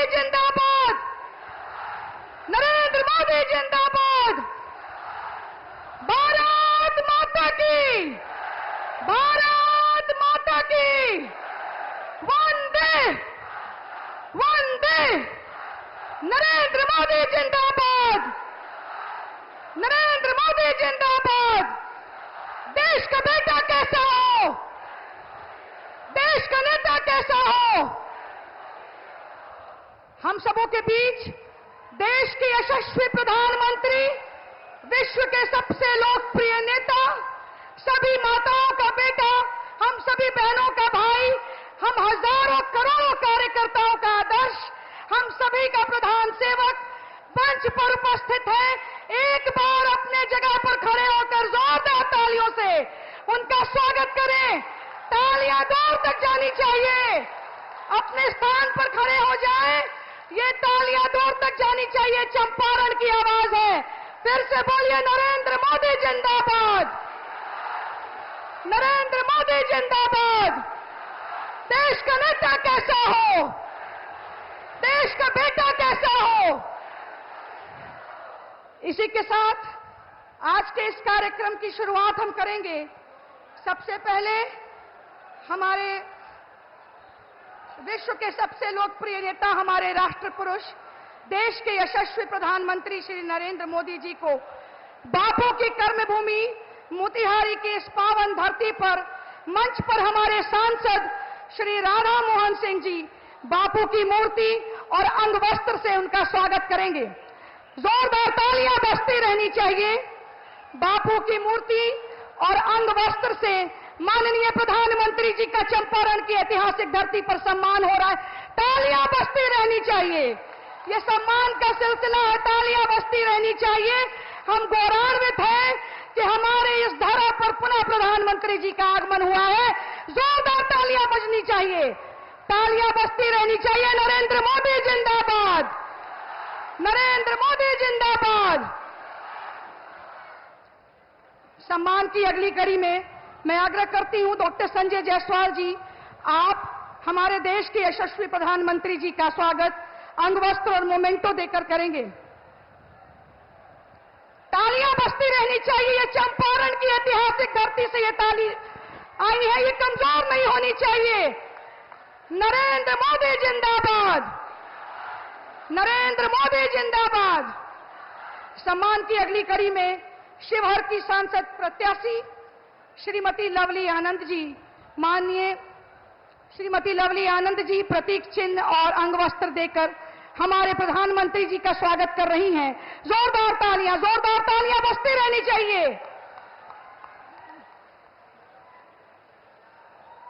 जिंदाबाद, नरेंद्र मोदी जिंदाबाद, भारत माता की, भारत माता की, वंदे वंदे, नरेंद्र मोदी जिंदाबाद, नरेंद्र मोदी जिंदाबाद। देश का बेटा कैसा हो, देश का नेता कैसा हो, हम सबों के बीच देश के यशस्वी प्रधानमंत्री, विश्व के सबसे लोकप्रिय नेता, सभी माताओं का बेटा, हम सभी बहनों का भाई, हम हजारों करोड़ों कार्यकर्ताओं का आदर्श, हम सभी का प्रधान सेवक मंच पर उपस्थित है। एक बार अपने जगह पर खड़े होकर जोरदार तालियों से उनका स्वागत करें। तालियां दूर तक जानी चाहिए, अपने स्थान पर खड़े हो जाएं। ये तालियां दूर तक जानी चाहिए, चंपारण की आवाज है। फिर से बोलिए, नरेंद्र मोदी जिंदाबाद, नरेंद्र मोदी जिंदाबाद। देश का नेता कैसा हो, देश का बेटा कैसा हो। इसी के साथ आज के इस कार्यक्रम की शुरुआत हम करेंगे। सबसे पहले हमारे विश्व के सबसे लोकप्रिय नेता, हमारे राष्ट्र पुरुष, देश के यशस्वी प्रधानमंत्री श्री नरेंद्र मोदी जी को बापू की कर्मभूमि मोतिहारी की इस पावन धरती पर मंच पर हमारे सांसद श्री राधा मोहन सिंह जी बापू की मूर्ति और अंग वस्त्र से उनका स्वागत करेंगे। जोरदार तालियां बजती रहनी चाहिए। बापू की मूर्ति और अंग वस्त्र से माननीय प्रधानमंत्री जी का चंपारण की ऐतिहासिक धरती पर सम्मान हो रहा है। तालियां बजती रहनी चाहिए, ये सम्मान का सिलसिला है, तालियां बजती रहनी चाहिए। हम गौरवान्वित हैं कि हमारे इस धरा पर पुनः प्रधानमंत्री जी का आगमन हुआ है। जोरदार तालियां बजनी चाहिए, तालियां बजती रहनी चाहिए। नरेंद्र मोदी जिंदाबाद, नरेंद्र मोदी जिंदाबाद। सम्मान की अगली कड़ी में मैं आग्रह करती हूं डॉक्टर संजय जायसवाल जी, आप हमारे देश के यशस्वी प्रधानमंत्री जी का स्वागत अंगवस्त्र और मोमेंटो देकर करेंगे। तालियां बजती रहनी चाहिए, ये चंपारण की ऐतिहासिक धरती से ये ताली आई है, ये कमजोर नहीं होनी चाहिए। नरेंद्र मोदी जिंदाबाद, नरेंद्र मोदी जिंदाबाद। सम्मान की अगली कड़ी में शिवहर की सांसद प्रत्याशी श्रीमती लवली आनंद जी, माननीय श्रीमती लवली आनंद जी प्रतीक चिन्ह और अंगवस्त्र देकर हमारे प्रधानमंत्री जी का स्वागत कर रही हैं। जोरदार तालियां बजती रहनी चाहिए।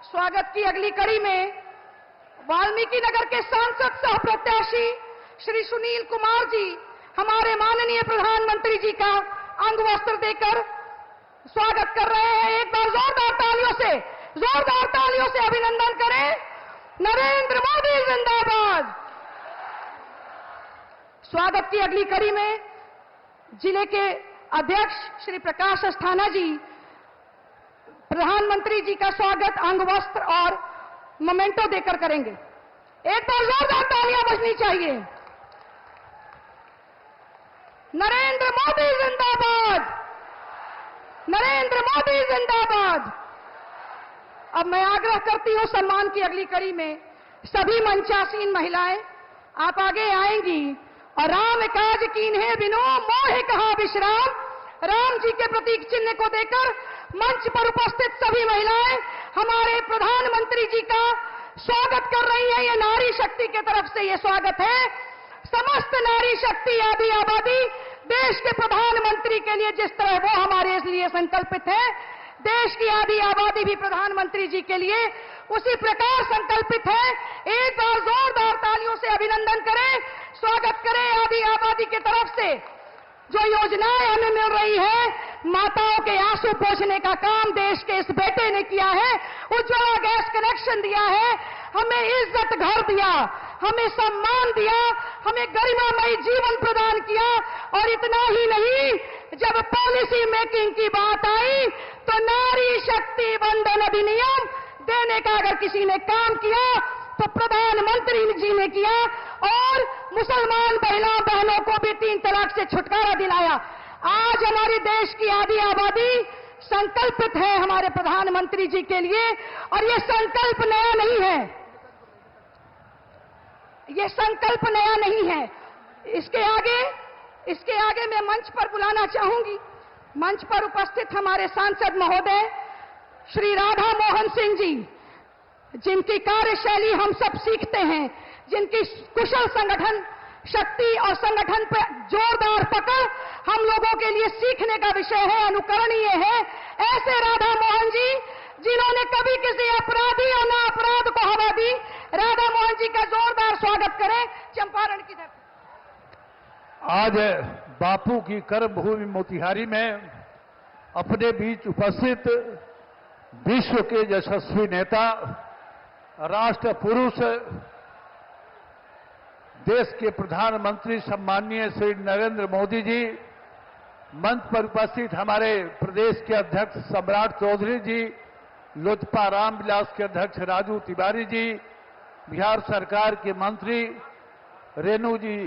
स्वागत की अगली कड़ी में वाल्मीकि नगर के सांसद सह प्रत्याशी श्री सुनील कुमार जी हमारे माननीय प्रधानमंत्री जी का अंगवस्त्र देकर स्वागत कर रहे हैं। एक बार जोरदार तालियों से अभिनंदन करें। नरेंद्र मोदी जिंदाबाद। स्वागत की अगली कड़ी में जिले के अध्यक्ष श्री प्रकाश अस्थाना जी प्रधानमंत्री जी का स्वागत अंगवस्त्र और मोमेंटो देकर करेंगे। एक बार जोरदार तालियां बजनी चाहिए। नरेंद्र मोदी जिंदाबाद, नरेंद्र मोदी जिंदाबाद। अब मैं आग्रह करती हूं सम्मान की अगली कड़ी में सभी मंचासीन महिलाएं आप आगे आएंगी और राम काज कीन्हे बिनो मोह कहा विश्राम, राम जी के प्रतीक चिन्ह को देकर मंच पर उपस्थित सभी महिलाएं हमारे प्रधानमंत्री जी का स्वागत कर रही हैं। ये नारी शक्ति की तरफ से ये स्वागत है। समस्त नारी शक्ति आदि आबादी देश के प्रधानमंत्री के लिए जिस तरह वो हमारे लिए संकल्पित है, देश की आदि आबादी भी प्रधानमंत्री जी के लिए उसी प्रकार संकल्पित है। एक बार जोरदार तालियों से अभिनंदन करें, स्वागत करें आदि आबादी की तरफ से। जो योजनाएं हमें मिल रही है, माताओं के आंसू पोंछने का काम देश के इस बेटे ने किया है। उज्ज्वला गैस कनेक्शन दिया है, हमें इज्जत घर दिया, हमें सम्मान दिया, हमें गरिमामयी जीवन प्रदान किया। और इतना ही नहीं, जब पॉलिसी मेकिंग की बात आई तो नारी शक्ति वंदन अधिनियम देने का अगर किसी ने काम किया तो प्रधानमंत्री जी ने किया, और मुसलमान बहनों को भी 3 तलाक से छुटकारा दिलाया। आज हमारे देश की आधी आबादी संकल्पित है हमारे प्रधानमंत्री जी के लिए, और यह संकल्प नया नहीं है, यह संकल्प नया नहीं है। इसके आगे मैं मंच पर बुलाना चाहूंगी, मंच पर उपस्थित हमारे सांसद महोदय श्री राधा मोहन सिंह जी, जिनकी कार्यशैली हम सब सीखते हैं, जिनकी कुशल संगठन शक्ति और संगठन पर जोरदार पकड़ हम लोगों के लिए सीखने का विषय है, अनुकरणीय है। ऐसे राधा मोहन जी, जिन्होंने कभी किसी अपराधी और ना अपराध को हवा दी, राधा मोहन जी का जोरदार स्वागत करें चंपारण की धरती। आज बापू की कर्मभूमि मोतिहारी में अपने बीच उपस्थित विश्व के यशस्वी नेता, राष्ट्र पुरुष, देश के प्रधानमंत्री सम्माननीय श्री नरेंद्र मोदी जी, मंच पर उपस्थित हमारे प्रदेश के अध्यक्ष सम्राट चौधरी जी, लोजपा रामविलास के अध्यक्ष राजू तिवारी जी, बिहार सरकार के मंत्री रेणु जी,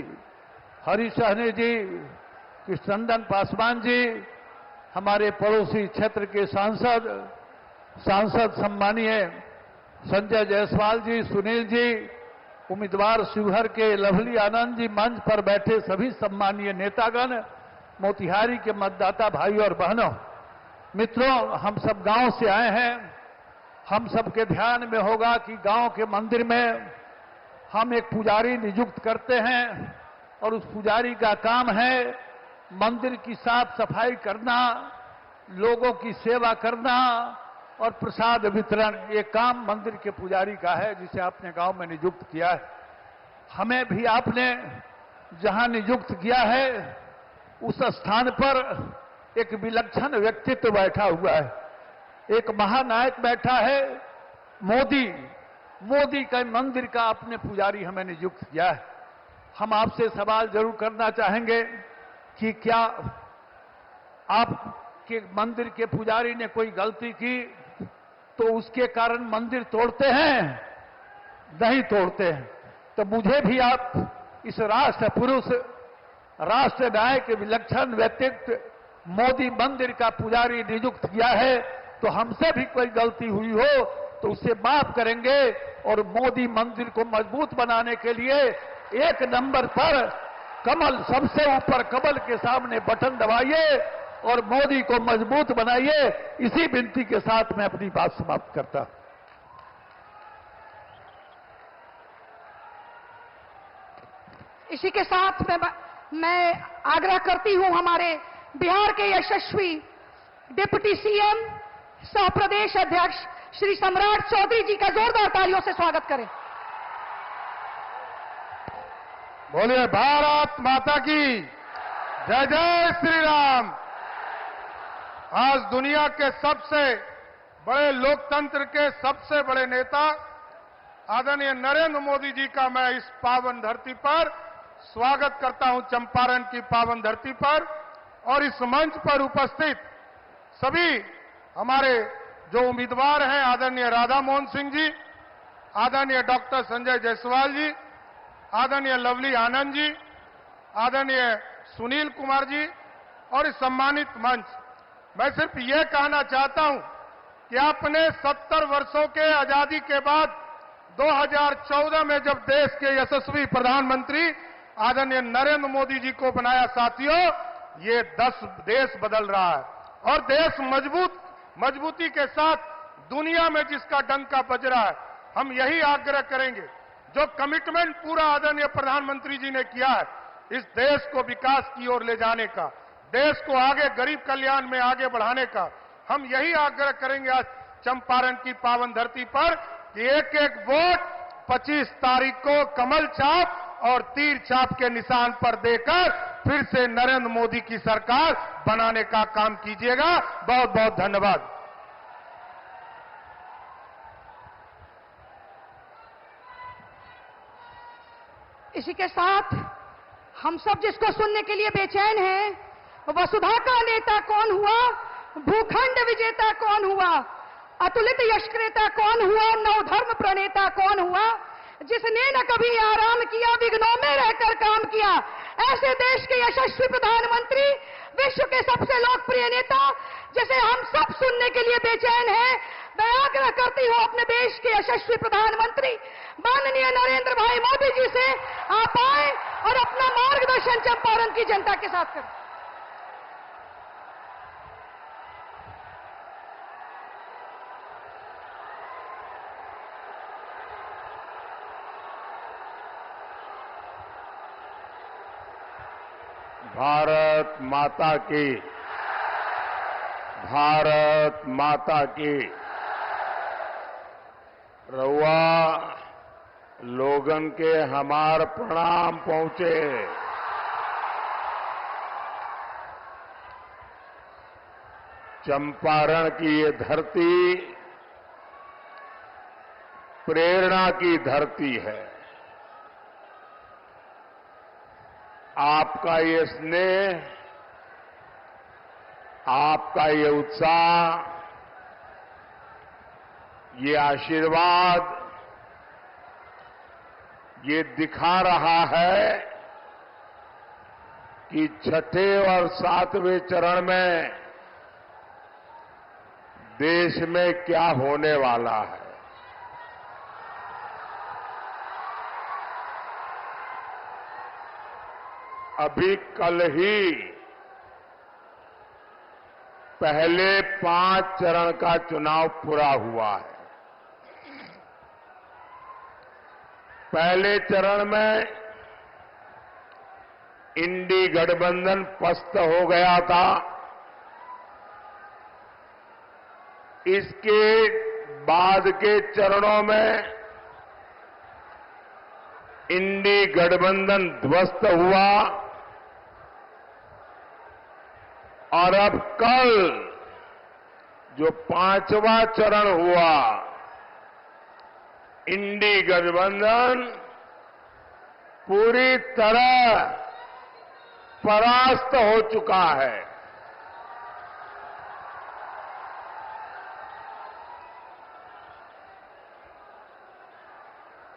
हरीश सहनी जी, कृष्णनंदन पासवान जी, हमारे पड़ोसी क्षेत्र के सांसद सम्मानीय संजय जायसवाल जी, सुनील जी, उम्मीदवार शिवहर के लवली आनंद जी, मंच पर बैठे सभी सम्मानीय नेतागण, मोतिहारी के मतदाता भाई और बहनों, मित्रों, हम सब गांव से आए हैं। हम सबके ध्यान में होगा कि गांव के मंदिर में हम एक पुजारी नियुक्त करते हैं, और उस पुजारी का काम है मंदिर की साफ सफाई करना, लोगों की सेवा करना और प्रसाद वितरण। ये काम मंदिर के पुजारी का है, जिसे आपने गांव में नियुक्त किया है। हमें भी आपने जहां नियुक्त किया है, उस स्थान पर एक विलक्षण व्यक्तित्व बैठा हुआ है, एक महानायक बैठा है, मोदी का मंदिर का आपने पुजारी हमें नियुक्त किया है। हम आपसे सवाल जरूर करना चाहेंगे कि क्या आपके मंदिर के पुजारी ने कोई गलती की तो उसके कारण मंदिर तोड़ते हैं? नहीं तोड़ते हैं। तो मुझे भी आप इस राष्ट्र पुरुष, राष्ट्र नायक, विलक्षण व्यक्तित्व मोदी मंदिर का पुजारी नियुक्त किया है, तो हमसे भी कोई गलती हुई हो तो उसे माफ करेंगे, और मोदी मंदिर को मजबूत बनाने के लिए 1 नंबर पर कमल, सबसे ऊपर कमल के सामने बटन दबाइए और मोदी को मजबूत बनाइए। इसी विनती के साथ मैं अपनी बात समाप्त करता हूं। इसी के साथ मैं आग्रह करती हूं हमारे बिहार के यशस्वी डिप्टी सीएम सह प्रदेश अध्यक्ष श्री सम्राट चौधरी जी का जोरदार तालियों से स्वागत करें। बोलिए भारत माता की जय, जय श्री राम। आज दुनिया के सबसे बड़े लोकतंत्र के सबसे बड़े नेता आदरणीय नरेंद्र मोदी जी का मैं इस पावन धरती पर स्वागत करता हूं, चंपारण की पावन धरती पर। और इस मंच पर उपस्थित सभी हमारे जो उम्मीदवार हैं, आदरणीय राधा मोहन सिंह जी, आदरणीय डॉक्टर संजय जायसवाल जी, आदरणीय लवली आनंद जी, आदरणीय सुनील कुमार जी, और इस सम्मानित मंच, मैं सिर्फ ये कहना चाहता हूं कि आपने 70 वर्षों के आजादी के बाद 2014 में जब देश के यशस्वी प्रधानमंत्री आदरणीय नरेंद्र मोदी जी को बनाया, साथियों, ये 10 देश बदल रहा है, और देश मजबूती के साथ दुनिया में जिसका डंका बज रहा है। हम यही आग्रह करेंगे, जो कमिटमेंट पूरा आदरणीय प्रधानमंत्री जी ने किया है इस देश को विकास की ओर ले जाने का, देश को आगे गरीब कल्याण में आगे बढ़ाने का, हम यही आग्रह करेंगे आज चंपारण की पावन धरती पर कि एक एक वोट 25 तारीख को कमल छाप और तीर छाप के निशान पर देकर फिर से नरेंद्र मोदी की सरकार बनाने का काम कीजिएगा। बहुत बहुत धन्यवाद। इसी के साथ हम सब जिसको सुनने के लिए बेचैन हैं, वसुधा का नेता कौन हुआ, भूखंड विजेता कौन हुआ, अतुलित यशक्रेता कौन हुआ, नवधर्म प्रणेता कौन हुआ, जिसने न कभी आराम किया, विघ्नों में रहकर काम किया, ऐसे देश के यशस्वी प्रधानमंत्री, विश्व के सबसे लोकप्रिय नेता, जिसे हम सब सुनने के लिए बेचैन हैं, मैं आग्रह करती हूं अपने देश के यशस्वी प्रधानमंत्री माननीय नरेंद्र भाई मोदी जी से, आप आए और अपना मार्गदर्शन चंपारण की जनता के साथ करें। भारत माता की, भारत माता की। रउआ लोगन के हमार प्रणाम पहुंचे। चंपारण की ये धरती प्रेरणा की धरती है। आपका ये स्नेह, आपका ये उत्साह, ये आशीर्वाद, ये दिखा रहा है कि छठे और सातवें चरण में देश में क्या होने वाला है। अभी कल ही पहले 5 चरण का चुनाव पूरा हुआ है। पहले चरण में इंडी गठबंधन पस्त हो गया था। इसके बाद के चरणों में इंडी गठबंधन ध्वस्त हुआ और अब कल जो 5वां चरण हुआ, इंडी गठबंधन पूरी तरह परास्त हो चुका है।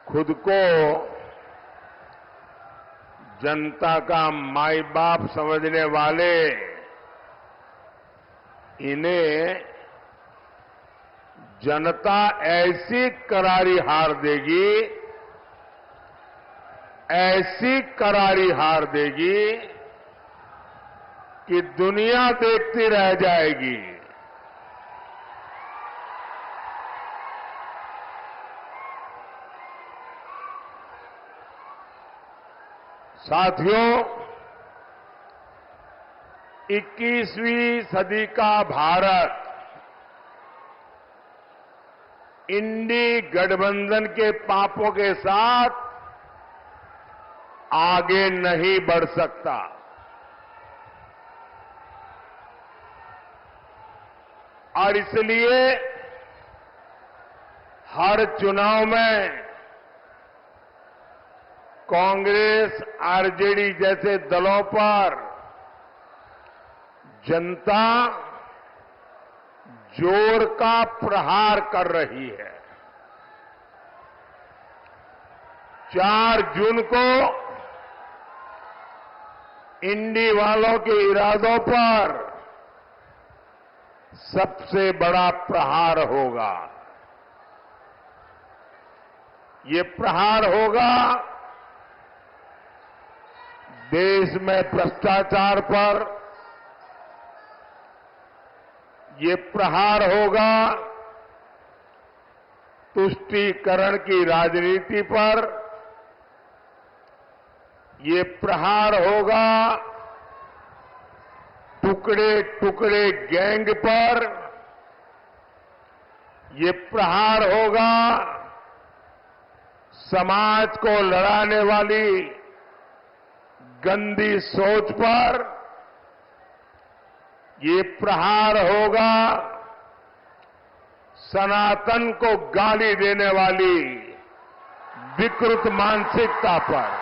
खुद को जनता का माई बाप समझने वाले इन्हें जनता ऐसी करारी हार देगी, ऐसी करारी हार देगी कि दुनिया देखती रह जाएगी। साथियों, 21वीं सदी का भारत इंडी गठबंधन के पापों के साथ आगे नहीं बढ़ सकता। और इसलिए हर चुनाव में कांग्रेस, आरजेडी जैसे दलों पर जनता जोर का प्रहार कर रही है। 4 जून को इंडी वालों के इरादों पर सबसे बड़ा प्रहार होगा। ये प्रहार होगा देश में भ्रष्टाचार पर, ये प्रहार होगा तुष्टीकरण की राजनीति पर, ये प्रहार होगा टुकड़े टुकड़े गैंग पर, ये प्रहार होगा समाज को लड़ाने वाली गंदी सोच पर, ये प्रहार होगा सनातन को गाली देने वाली विकृत मानसिकता पर,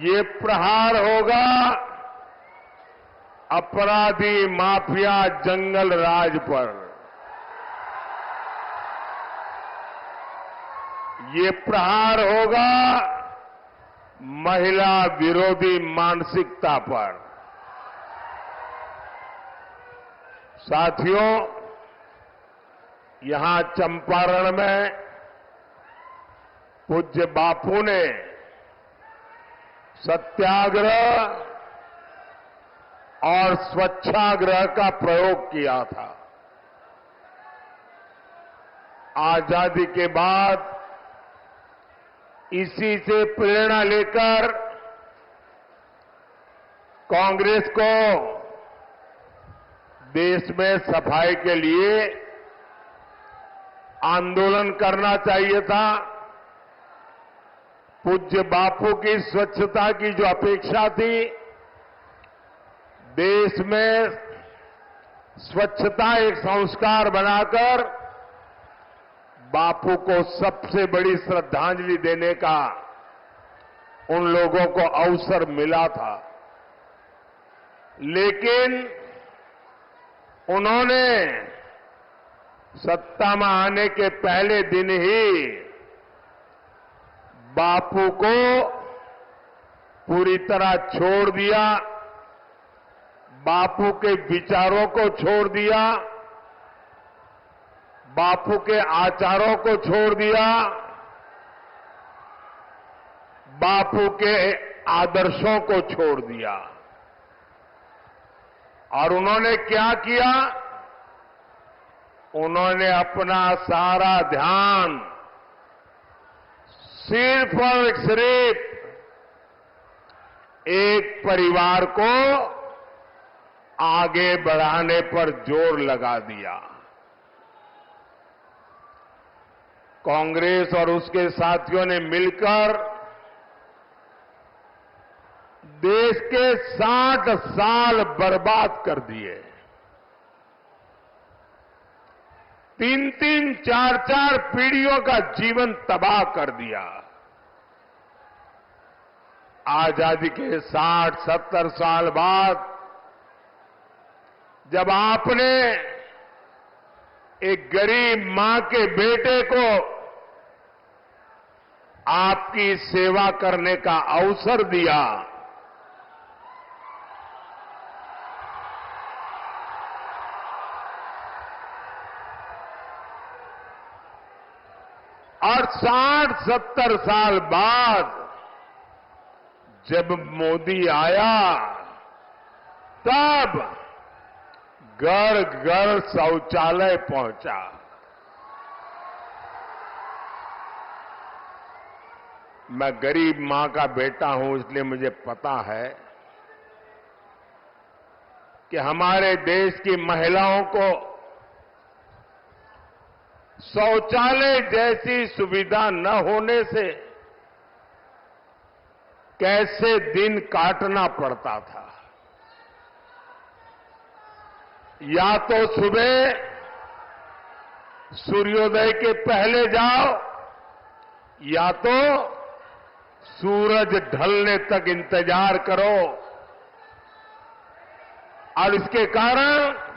ये प्रहार होगा अपराधी माफिया जंगल राज पर। ये प्रहार होगा महिला विरोधी मानसिकता पर। साथियों, यहां चंपारण में पूज्य बापू ने सत्याग्रह और स्वच्छाग्रह का प्रयोग किया था। आजादी के बाद इसी से प्रेरणा लेकर कांग्रेस को देश में सफाई के लिए आंदोलन करना चाहिए था। पूज्य बापू की स्वच्छता की जो अपेक्षा थी, देश में स्वच्छता एक संस्कार बनाकर बापू को सबसे बड़ी श्रद्धांजलि देने का उन लोगों को अवसर मिला था। लेकिन उन्होंने सत्ता में आने के पहले दिन ही बापू को पूरी तरह छोड़ दिया, बापू के विचारों को छोड़ दिया, बापू के आचारों को छोड़ दिया, बापू के आदर्शों को छोड़ दिया। और उन्होंने क्या किया? उन्होंने अपना सारा ध्यान सिर्फ और सिर्फ एक परिवार को आगे बढ़ाने पर जोर लगा दिया। कांग्रेस और उसके साथियों ने मिलकर देश के 60 साल बर्बाद कर दिए। 3-3, 4-4 पीढ़ियों का जीवन तबाह कर दिया। आजादी के 60-70 साल बाद जब आपने एक गरीब मां के बेटे को आपकी सेवा करने का अवसर दिया, और 60-70 साल बाद जब मोदी आया, तब घर घर शौचालय पहुंचा। मैं गरीब मां का बेटा हूं, इसलिए मुझे पता है कि हमारे देश की महिलाओं को शौचालय जैसी सुविधा न होने से कैसे दिन काटना पड़ता था। या तो सुबह सूर्योदय के पहले जाओ, या तो सूरज ढलने तक इंतजार करो, और इसके कारण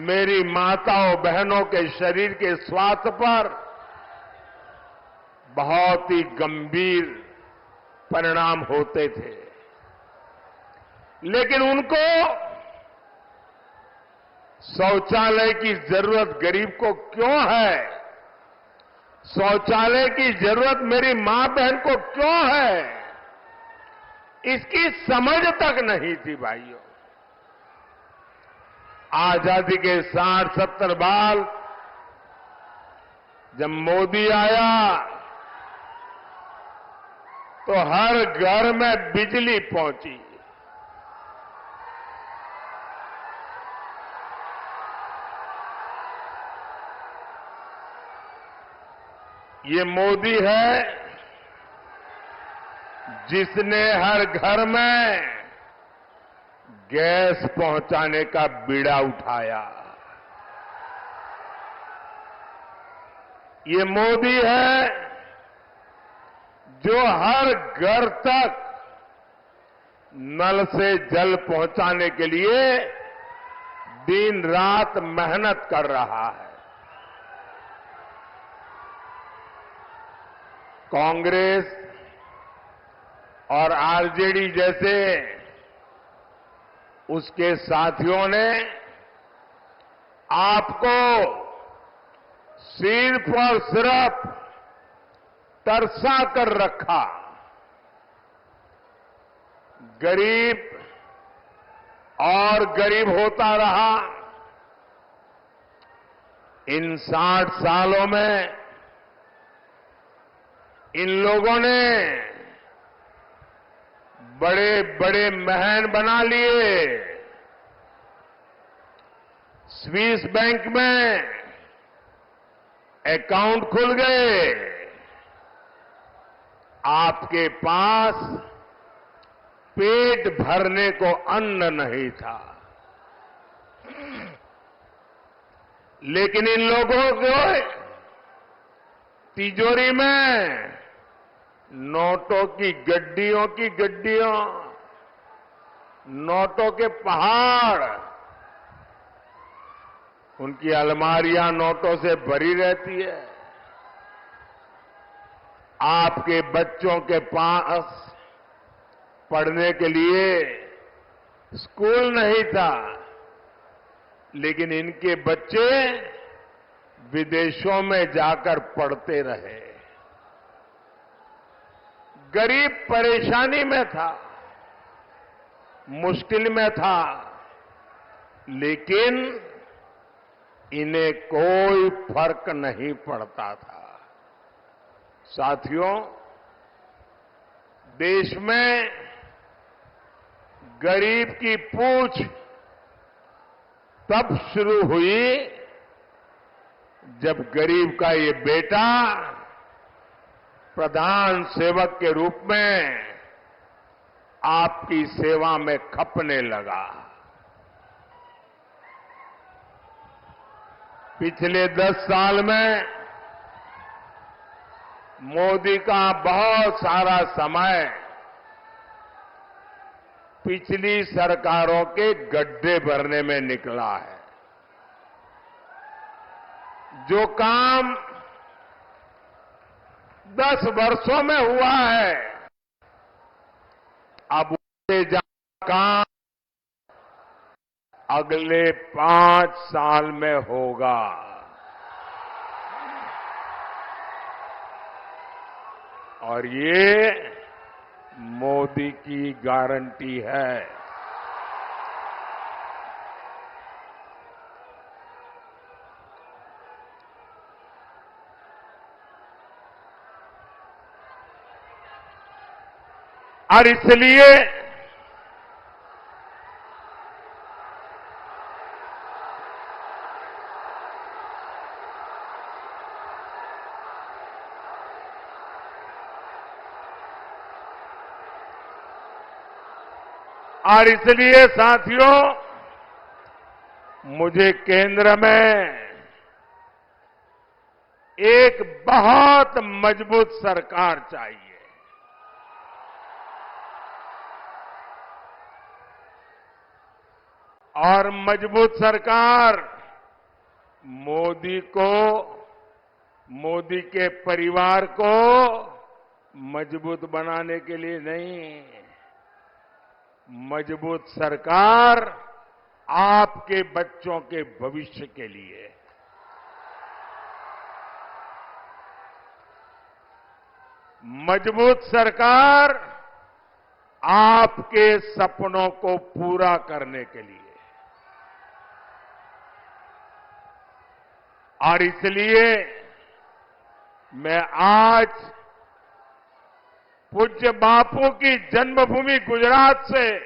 मेरी माताओं बहनों के शरीर के स्वास्थ्य पर बहुत ही गंभीर परिणाम होते थे। लेकिन उनको शौचालय की जरूरत गरीब को क्यों है, शौचालय की जरूरत मेरी मां बहन को क्यों है, इसकी समझ तक नहीं थी भाइयों। आजादी के 60-70 बाद जब मोदी आया तो हर घर में बिजली पहुंची। ये मोदी है जिसने हर घर में गैस पहुंचाने का बीड़ा उठाया। ये मोदी है जो हर घर तक नल से जल पहुंचाने के लिए दिन रात मेहनत कर रहा है। कांग्रेस और आरजेडी जैसे उसके साथियों ने आपको सिर्फ और सिर्फ तरसा कर रखा। गरीब और गरीब होता रहा। इन 60 सालों में इन लोगों ने बड़े बड़े महल बना लिए। स्विस बैंक में अकाउंट खुल गए। आपके पास पेट भरने को अन्न नहीं था। लेकिन इन लोगों को तिजोरी में नोटों की गड्डियों, नोटों के पहाड़, उनकी अलमारियां नोटों से भरी रहती है। आपके बच्चों के पास पढ़ने के लिए स्कूल नहीं था, लेकिन इनके बच्चे विदेशों में जाकर पढ़ते रहे। गरीब परेशानी में था, मुश्किल में था, लेकिन इन्हें कोई फर्क नहीं पड़ता था। साथियों, देश में गरीब की पूछ तब शुरू हुई जब गरीब का ये बेटा प्रधान सेवक के रूप में आपकी सेवा में खपने लगा। पिछले 10 साल में मोदी का बहुत सारा समय पिछली सरकारों के गड्ढे भरने में निकला है। जो काम 10 वर्षों में हुआ है, अब उससे ज्यादा काम अगले 5 साल में होगा। और ये मोदी की गारंटी है। और इसलिए साथियों, मुझे केंद्र में एक बहुत मजबूत सरकार चाहिए। और मजबूत सरकार मोदी को, मोदी के परिवार को मजबूत बनाने के लिए नहीं, मजबूत सरकार आपके बच्चों के भविष्य के लिए। मजबूत सरकार आपके सपनों को पूरा करने के लिए। और इसलिए मैं आज पूज्य बापू की जन्मभूमि गुजरात से,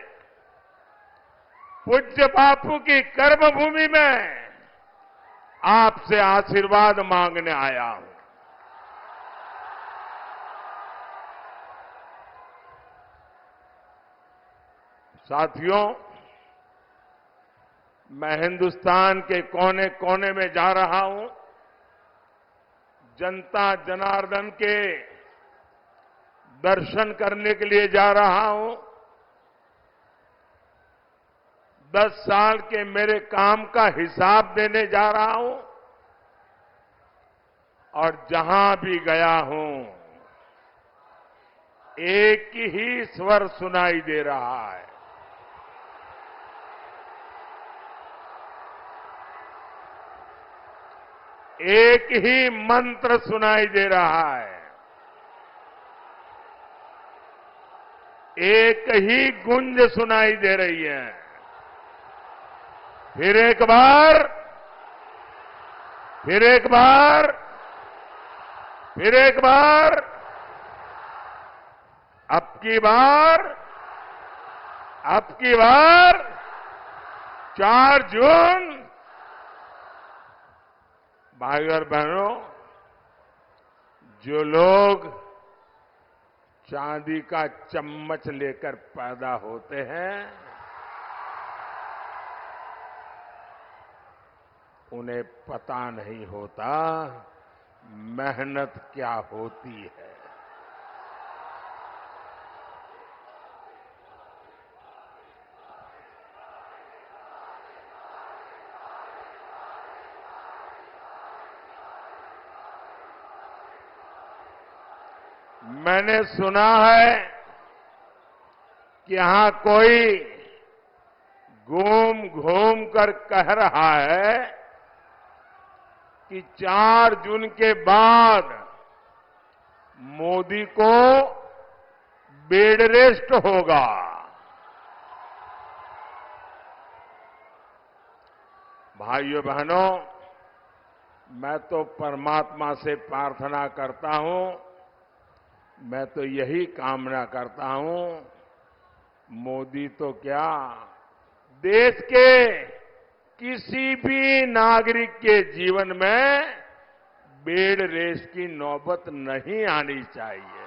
पूज्य बापू की कर्मभूमि में आपसे आशीर्वाद मांगने आया हूं। साथियों, मैं हिंदुस्तान के कोने कोने में जा रहा हूं। जनता जनार्दन के दर्शन करने के लिए जा रहा हूं। 10 साल के मेरे काम का हिसाब देने जा रहा हूं। और जहां भी गया हूं, एक ही स्वर सुनाई दे रहा है। एक ही मंत्र सुनाई दे रहा है। एक ही गूंज सुनाई दे रही है। फिर एक बार, फिर एक बार, फिर एक बार, अब की बार, अब की बार 4 जून। भाई और बहनों, जो लोग चांदी का चम्मच लेकर पैदा होते हैं, उन्हें पता नहीं होता मेहनत क्या होती है। मैंने सुना है कि यहां कोई घूम घूम कर कह रहा है कि 4 जून के बाद मोदी को बेड रेस्ट होगा। भाइयों बहनों, मैं तो परमात्मा से प्रार्थना करता हूं, मैं तो यही कामना करता हूं, मोदी तो क्या, देश के किसी भी नागरिक के जीवन में बेड रेस्ट की नौबत नहीं आनी चाहिए।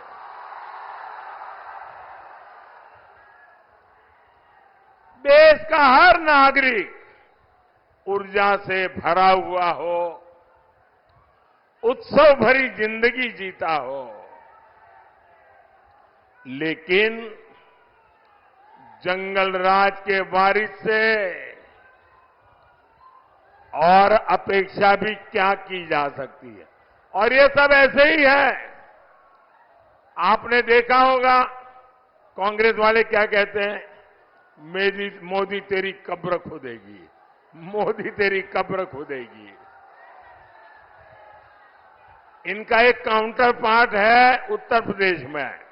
देश का हर नागरिक ऊर्जा से भरा हुआ हो, उत्सव भरी जिंदगी जीता हो, लेकिन जंगल राज के वारिस से और अपेक्षा भी क्या की जा सकती है। और ये सब ऐसे ही है। आपने देखा होगा कांग्रेस वाले क्या कहते हैं, मोदी तेरी कब्र खोदेगी, मोदी तेरी कब्र खोदेगी। इनका एक काउंटर पार्ट है उत्तर प्रदेश में,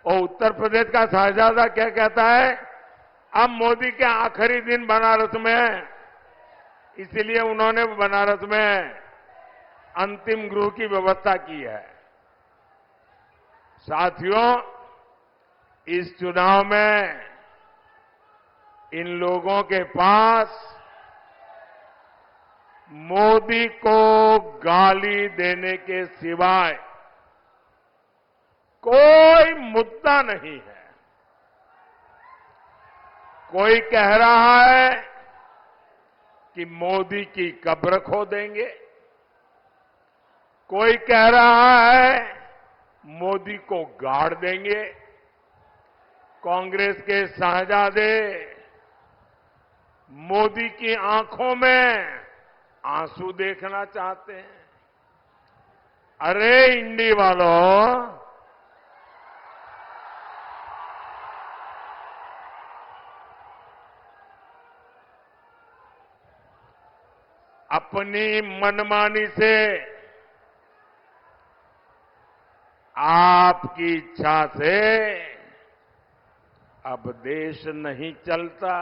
और उत्तर प्रदेश का शहजादा क्या कहता है, अब मोदी के आखिरी दिन बनारस में है, इसलिए उन्होंने बनारस में अंतिम गृह की व्यवस्था की है। साथियों, इस चुनाव में इन लोगों के पास मोदी को गाली देने के सिवाय कोई मुद्दा नहीं है। कोई कह रहा है कि मोदी की कब्र खोदेंगे, कोई कह रहा है मोदी को गाड़ देंगे। कांग्रेस के शहजादे मोदी की आंखों में आंसू देखना चाहते हैं। अरे इंडी वालों, अपनी मनमानी से, आपकी इच्छा से अब देश नहीं चलता।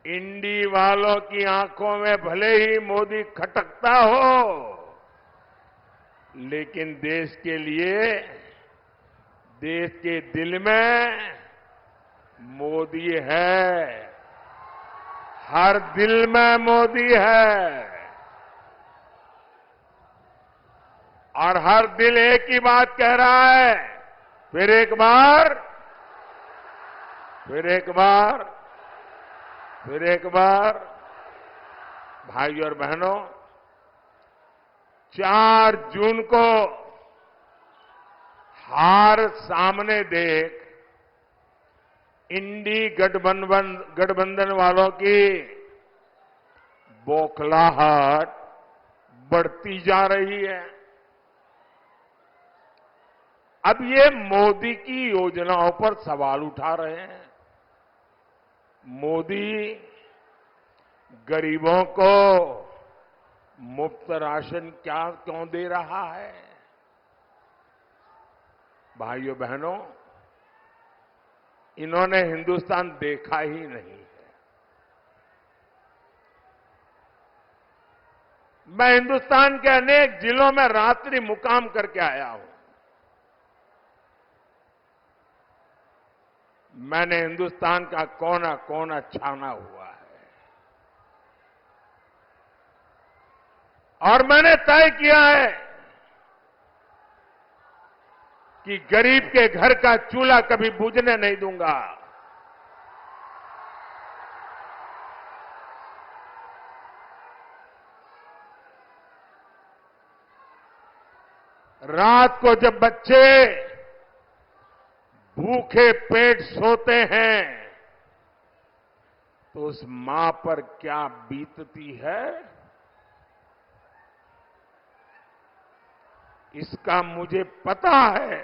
इंडी वालों की आंखों में भले ही मोदी खटकता हो, लेकिन देश के लिए, देश के दिल में मोदी है। हर दिल में मोदी है, और हर दिल एक ही बात कह रहा है, फिर एक बार, फिर एक बार, फिर एक बार। भाइयों और बहनों, 4 जून को हार सामने देख इंडी गठबंधन वालों की बौखलाहट बढ़ती जा रही है। अब ये मोदी की योजनाओं पर सवाल उठा रहे हैं। मोदी गरीबों को मुफ्त राशन क्यों दे रहा है? भाइयों बहनों, इन्होंने हिंदुस्तान देखा ही नहीं है। मैं हिंदुस्तान के अनेक जिलों में रात्रि मुकाम करके आया हूं। मैंने हिंदुस्तान का कोना कोना छाना हुआ है और मैंने तय किया है कि गरीब के घर का चूल्हा कभी बुझने नहीं दूंगा। रात को जब बच्चे भूखे पेट सोते हैं तो उस मां पर क्या बीतती है, इसका मुझे पता है।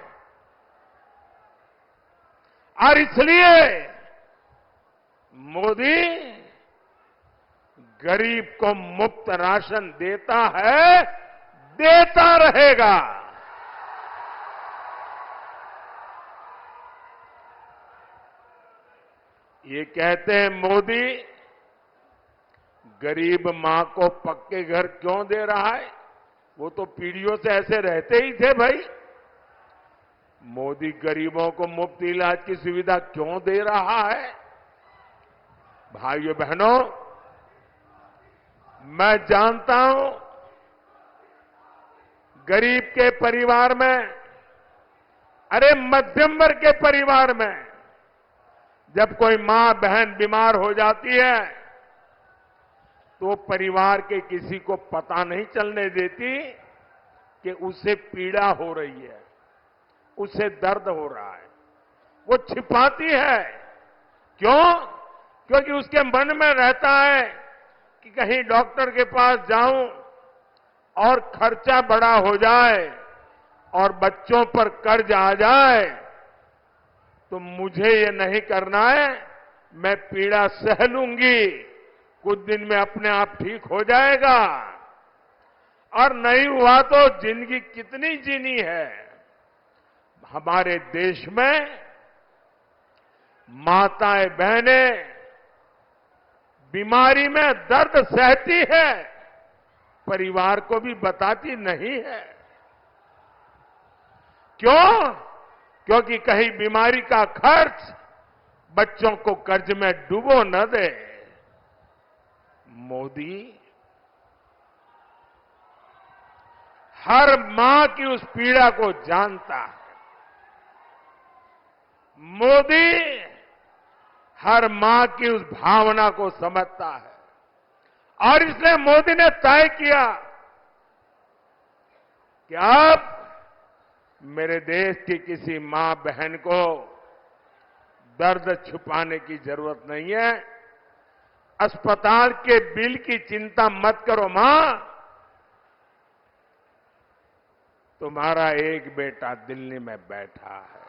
और इसलिए मोदी गरीब को मुफ्त राशन देता है, देता रहेगा। ये कहते हैं मोदी गरीब मां को पक्के घर क्यों दे रहा है? वो तो पीढ़ियों से ऐसे रहते ही थे भाई। मोदी गरीबों को मुफ्त इलाज की सुविधा क्यों दे रहा है? भाइयों बहनों, मैं जानता हूं गरीब के परिवार में, अरे मध्यम वर्ग के परिवार में जब कोई मां बहन बीमार हो जाती है तो परिवार के किसी को पता नहीं चलने देती कि उसे पीड़ा हो रही है, उसे दर्द हो रहा है। वो छिपाती है। क्यों? क्योंकि उसके मन में रहता है कि कहीं डॉक्टर के पास जाऊं और खर्चा बड़ा हो जाए और बच्चों पर कर्ज आ जाए तो मुझे ये नहीं करना है, मैं पीड़ा सह लूंगी, कुछ दिन में अपने आप ठीक हो जाएगा। और नहीं हुआ तो जिंदगी कितनी जीनी है। हमारे देश में माताएं बहनें बीमारी में दर्द सहती है, परिवार को भी बताती नहीं है। क्यों? क्योंकि कहीं बीमारी का खर्च बच्चों को कर्ज में डुबो न दे। मोदी हर मां की उस पीड़ा को जानता है। मोदी हर मां की उस भावना को समझता है और इसलिए मोदी ने तय किया कि अब मेरे देश की किसी मां बहन को दर्द छुपाने की जरूरत नहीं है। अस्पताल के बिल की चिंता मत करो मां, तुम्हारा एक बेटा दिल्ली में बैठा है।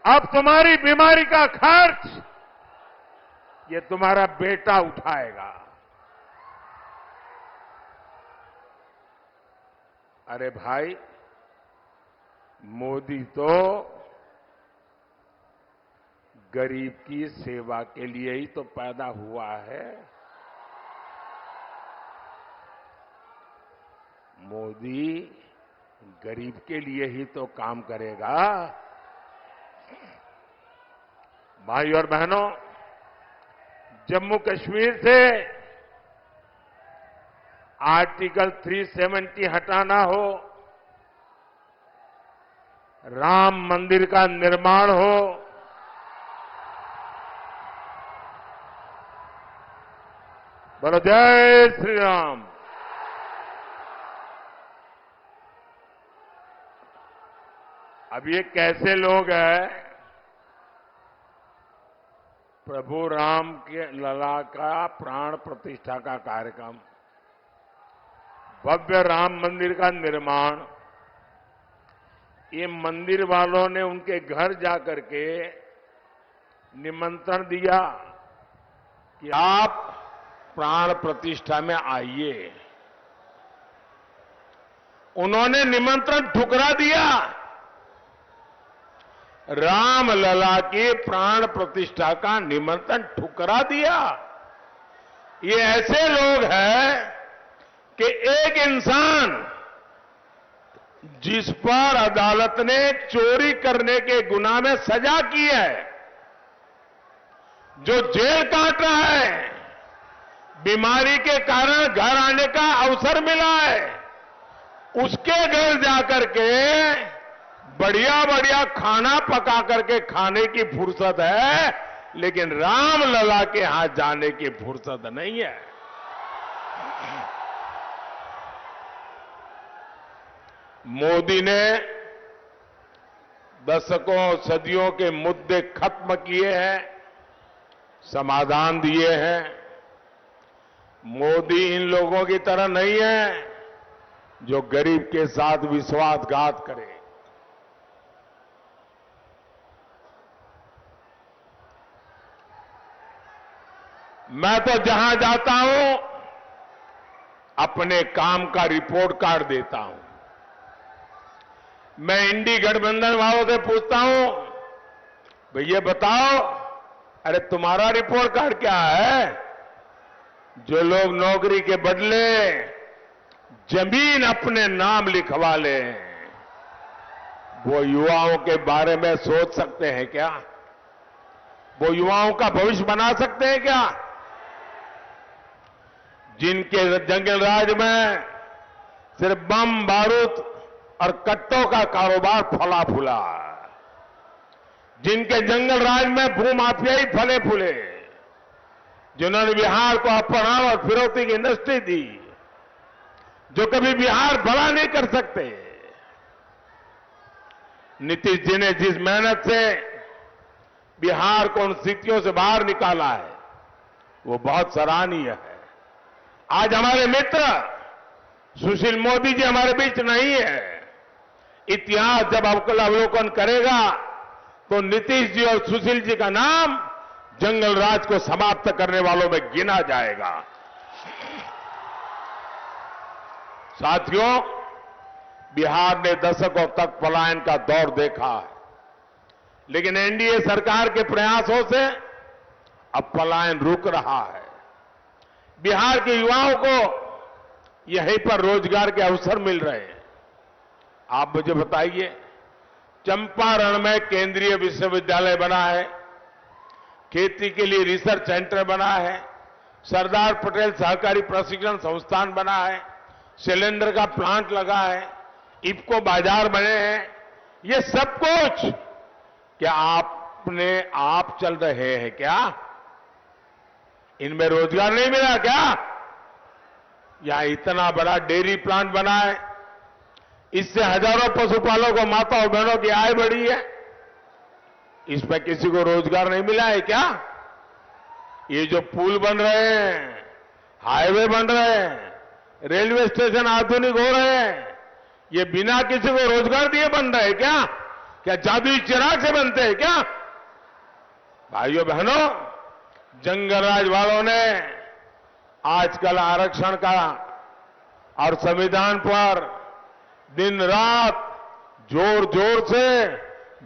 अब तुम्हारी बीमारी का खर्च ये तुम्हारा बेटा उठाएगा। अरे भाई, मोदी तो गरीब की सेवा के लिए ही तो पैदा हुआ है। मोदी गरीब के लिए ही तो काम करेगा। भाई और बहनों, जम्मू कश्मीर से आर्टिकल 370 हटाना हो, राम मंदिर का निर्माण हो, बोलो जय श्री राम। अब ये कैसे लोग हैं प्रभु राम के लला का प्राण प्रतिष्ठा का कार्यक्रम, भव्य राम मंदिर का निर्माण, ये मंदिर वालों ने उनके घर जाकर के निमंत्रण दिया कि आप प्राण प्रतिष्ठा में आइए। उन्होंने निमंत्रण ठुकरा दिया। राम लला के प्राण प्रतिष्ठा का निमंत्रण ठुकरा दिया। ये ऐसे लोग हैं कि एक इंसान जिस पर अदालत ने चोरी करने के गुनाह में सजा की है, जो जेल काट रहा है, बीमारी के कारण घर आने का अवसर मिला है, उसके घर जाकर के बढ़िया बढ़िया खाना पका करके खाने की फुर्सत है, लेकिन राम लला के हाथ जाने की फुर्सत नहीं है। मोदी ने दशकों सदियों के मुद्दे खत्म किए हैं, समाधान दिए हैं। मोदी इन लोगों की तरह नहीं है जो गरीब के साथ विश्वासघात करे। मैं तो जहां जाता हूं अपने काम का रिपोर्ट कार्ड देता हूं। मैं इंडी गठबंधन वालों से पूछता हूं, भैया बताओ, अरे तुम्हारा रिपोर्ट कार्ड क्या है? जो लोग नौकरी के बदले जमीन अपने नाम लिखवा ले, वो युवाओं के बारे में सोच सकते हैं क्या? वो युवाओं का भविष्य बना सकते हैं क्या? जिनके जंगल राज में सिर्फ बम बारूद और कट्टों का कारोबार फला फूला, जिनके जंगल राज में भूमाफियाई फले फूले, जिन्होंने बिहार को अपहरण और फिरौती की इंडस्ट्री दी, जो कभी बिहार बड़ा नहीं कर सकते। नीतीश जी ने जिस मेहनत से बिहार को उन स्थितियों से बाहर निकाला है, वो बहुत सराहनीय है। आज हमारे मित्र सुशील मोदी जी हमारे बीच नहीं है। इतिहास जब अवलोकन करेगा तो नीतीश जी और सुशील जी का नाम जंगल राज को समाप्त करने वालों में गिना जाएगा। साथियों, बिहार ने दशकों तक पलायन का दौर देखा है, लेकिन एनडीए सरकार के प्रयासों से अब पलायन रुक रहा है। बिहार के युवाओं को यहीं पर रोजगार के अवसर मिल रहे हैं। आप मुझे बताइए, चंपारण में केंद्रीय विश्वविद्यालय बना है, खेती के लिए रिसर्च सेंटर बना है, सरदार पटेल सहकारी प्रशिक्षण संस्थान बना है, सिलेंडर का प्लांट लगा है, इफको बाजार बने हैं। ये सब कुछ क्या आपने आप चल रहे हैं क्या? इनमें रोजगार नहीं मिला क्या? यहां इतना बड़ा डेयरी प्लांट बना है, इससे हजारों पशुपालकों, माता और बहनों की आय बढ़ी है। इसमें किसी को रोजगार नहीं मिला है क्या? ये जो पुल बन रहे हैं, हाईवे बन रहे हैं, रेलवे स्टेशन आधुनिक हो रहे हैं, ये बिना किसी को रोजगार दिए बन रहे हैं क्या? क्या जादुई चिराग से बनते हैं क्या? भाइयों बहनों, जंगलराज वालों ने आजकल आरक्षण का और संविधान पर दिन रात जोर जोर से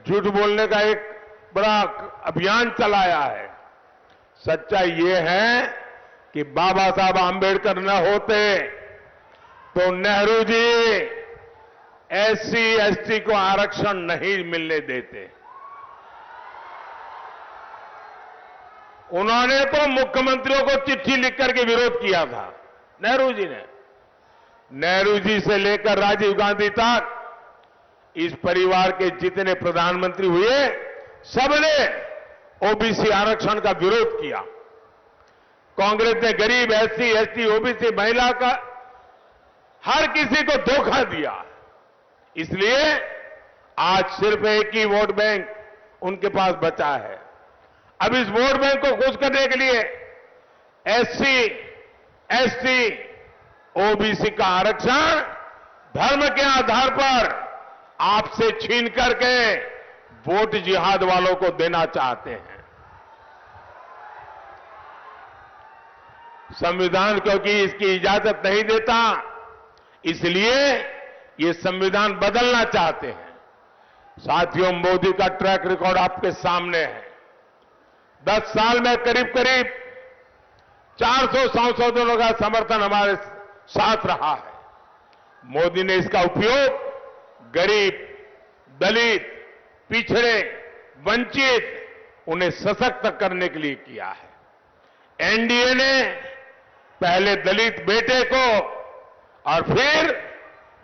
झूठ बोलने का एक बड़ा अभियान चलाया है। सच्चाई ये है कि बाबा साहब आंबेडकर न होते तो नेहरू जी एससी एसटी को आरक्षण नहीं मिलने देते। उन्होंने तो मुख्यमंत्रियों को चिट्ठी लिख करके विरोध किया था, नेहरू जी ने। नेहरू जी से लेकर राजीव गांधी तक इस परिवार के जितने प्रधानमंत्री हुए, सबने ओबीसी आरक्षण का विरोध किया। कांग्रेस ने गरीब, एससी, एसटी, ओबीसी, महिला का हर किसी को धोखा दिया। इसलिए आज सिर्फ एक ही वोट बैंक उनके पास बचा है। अब इस वोट बैंक को खुश करने के लिए एससी, एसटी, ओबीसी का आरक्षण धर्म के आधार पर आपसे छीन करके वोट जिहाद वालों को देना चाहते हैं। संविधान क्योंकि इसकी इजाजत नहीं देता, इसलिए ये संविधान बदलना चाहते हैं। साथियों, मोदी का ट्रैक रिकॉर्ड आपके सामने है। 10 साल में करीब करीब 400 संशोधनों का समर्थन हमारे साथ रहा है। मोदी ने इसका उपयोग गरीब, दलित, पिछड़े, वंचित, उन्हें सशक्त करने के लिए किया है। एनडीए ने पहले दलित बेटे को और फिर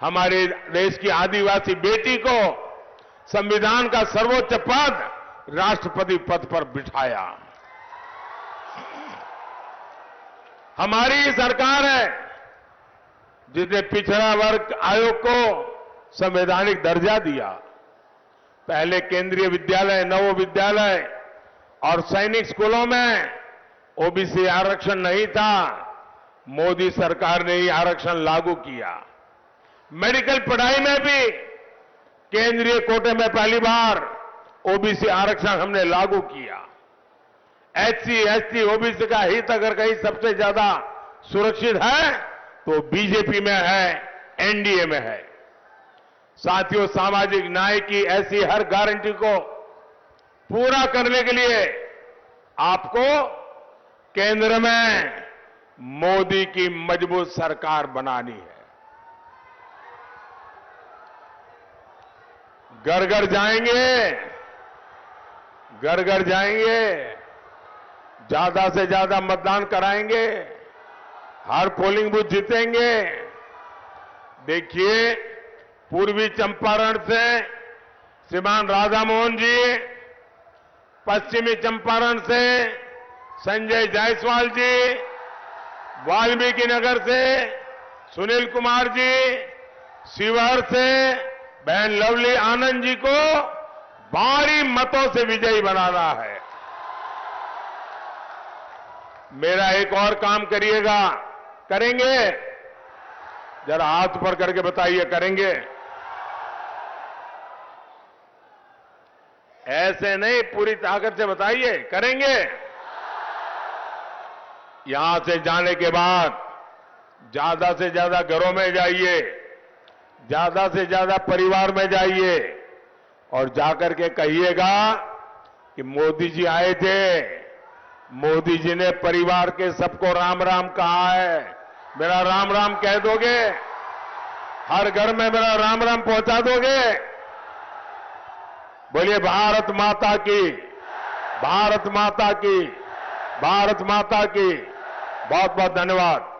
हमारे देश की आदिवासी बेटी को संविधान का सर्वोच्च पद, राष्ट्रपति पद पर बिठाया। हमारी सरकार है जिसने पिछड़ा वर्ग आयोग को संवैधानिक दर्जा दिया। पहले केंद्रीय विद्यालय, नवोदय विद्यालय और सैनिक स्कूलों में ओबीसी आरक्षण नहीं था। मोदी सरकार ने ही आरक्षण लागू किया। मेडिकल पढ़ाई में भी केंद्रीय कोटे में पहली बार ओबीसी आरक्षण हमने लागू किया। एससी, एसटी, ओबीसी का हित अगर कहीं सबसे ज्यादा सुरक्षित है तो बीजेपी में है, एनडीए में है। साथियों, सामाजिक न्याय की ऐसी हर गारंटी को पूरा करने के लिए आपको केंद्र में मोदी की मजबूत सरकार बनानी है। घर घर जाएंगे, घर घर जाएंगे, ज्यादा से ज्यादा मतदान कराएंगे, हर पोलिंग बूथ जीतेंगे। देखिए, पूर्वी चंपारण से श्रीमान राधा मोहन जी, पश्चिमी चंपारण से संजय जायसवाल जी, वाल्मीकि नगर से सुनील कुमार जी, शिवहर से बहन लवली आनंद जी को भारी मतों से विजयी बनाना है। मेरा एक और काम करिएगा, करेंगे? जरा हाथ ऊपर करके बताइए, करेंगे? ऐसे नहीं, पूरी ताकत से बताइए, करेंगे? यहां से जाने के बाद ज्यादा से ज्यादा घरों में जाइए, ज्यादा से ज्यादा परिवार में जाइए और जाकर के कहिएगा कि मोदी जी आए थे, मोदी जी ने परिवार के सबको राम राम कहा है। मेरा राम राम कह दोगे? हर घर में मेरा राम राम पहुंचा दोगे? बोलिए भारत माता की, भारत माता की, भारत माता की। बहुत बहुत धन्यवाद।